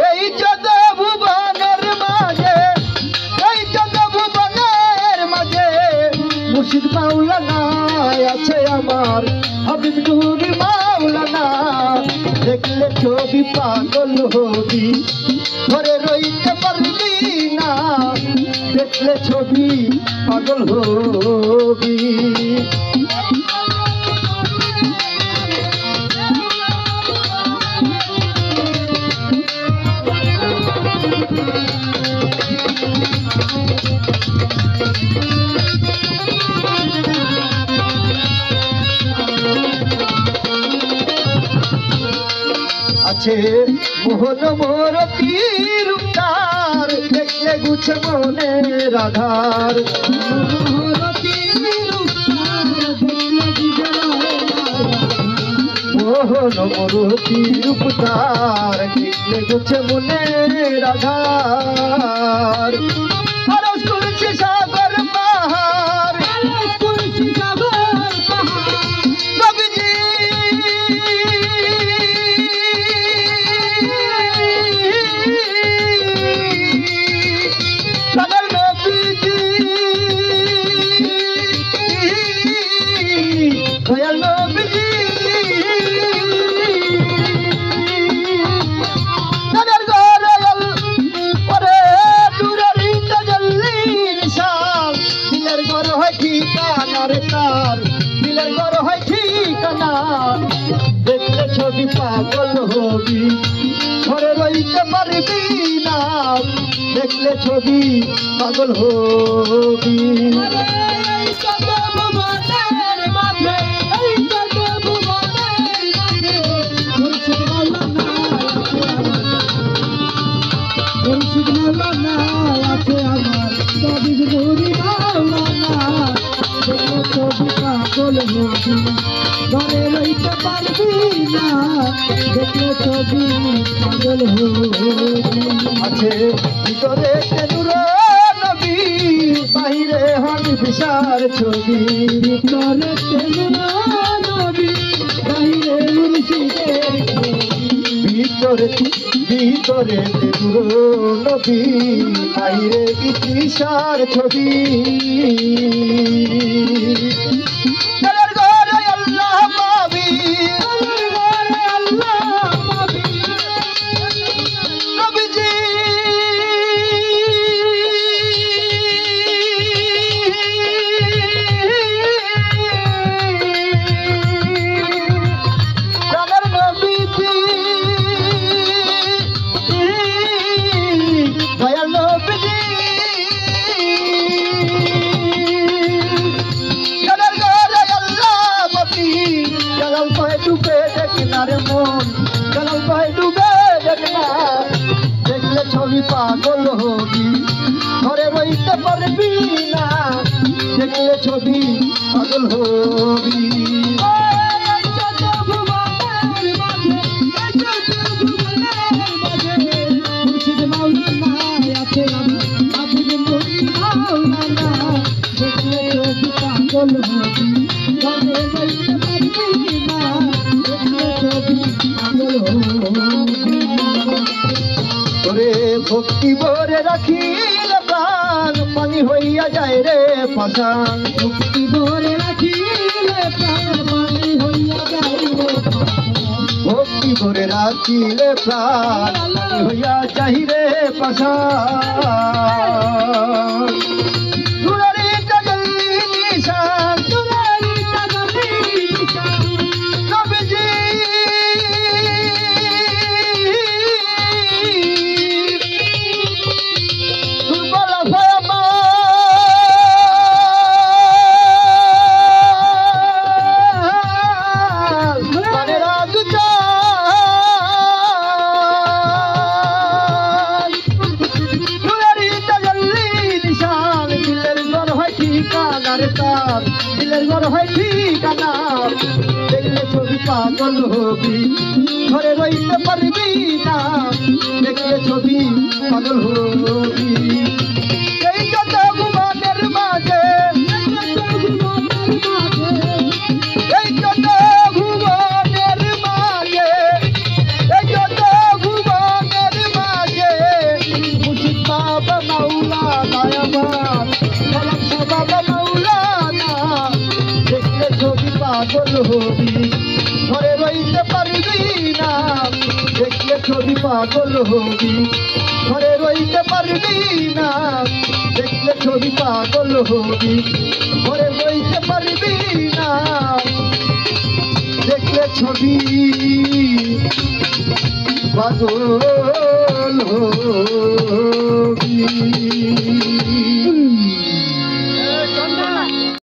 এই যত ভুবনের মাঝে, এই যত ভুবনের মাঝে মুর্শিদ মাওলানা আছে আমার, হাবিব নুরি মাওলানা। দেখলে ছবি পাগল হবি, ঘরে রইতে পারবি না। দেখলে ছবি পাগল হবি। আছে মোহন মোরতি রূপটার, দেখলে গুছে মনে রাধার। মোহন মোরতি রূপটার, দেখলে গুছে মনে রাধার। আরজ করছে সাগর পাহাড়, নবীজি সাগর নবীজি দয়াল নবীজি সাগর গরল পরে দূরের তাজল্লি নিশান। দিলের ঘর হয় ঠিকানা রে তার, দিলের ঘর হয় ঠিকানা। দেখলে ছবি পাগল হবি, ঘরে রইতে পারবি না। দেখলে ছবি পাগল হবি। মুর্শিদ মাওলানা আছে আমার, হাবিব নুরি মাওলানা। দেখলে ছবি পাগল হবি, ঘরে রইতে পারবি না। দেখলে ছবি পাগল হবি। আছে ভিতরে নূর নবী, বাহিরে হন বিশার ছবি। ভিতরে নবী, বাহিরে মুর্শিদের ছবি। ভিতরে ভিতরে নূর নবী, বাহিরে বিশার ছবি। দিলের ঘরে আল্লাহ পাবি, নবীজি সাগর নবীজি দয়াল নবীজি দিলের ঘরে আল্লাহ পাবি। জালাল পায়ে ডুবে দেখনা রে মন, জালাল পায়ে ডুবে দেখনা। দেখলে ছবি পাগল হবি, ঘরে রইতে পারবি না। দেখলে ছবি পাগল হবি। মুর্শিদ মাওলানা আছে আমার, হাবিব নুরি মাওলানা। দেখলে ছবি পাগল হবি, ঘরে রইতে পারবি না। দেখলে ছবি পাগল হবি। ওরে ভক্তি ভরে রাখিল প্রাণ, পানি হইয়া যায় রে পাষাণ। ভক্তি ভরে রাখিলে প্রাণ, পানি হইয়া যাইবে। ভক্তি ভরে রাখিলে প্রাণ, পানি হইয়া যায় রে পাষাণ। দুলারি তাজল্লি নিশান, দুলারি তাজল্লি নিশান। নবীজি দুর্বল ভয়মা দিলের ঘর হয় ঠিকানা। দেখলে ছবি পাগল হবি, ঘরে রইতে পারবি না। দেখলে ছবি পাগল হবি। এই যত ভুবনের মাঝে, এই যত ভুবনের মাঝে, এই যত পাগল হবি ঘরে রইতে পারবি না দেখলে ছবি পাগল হবি ঘরে রইতে পারবি না দেখলে ছবি পাগল হবি ঘরে রইতে পারবি না দেখলে ছবি পাগল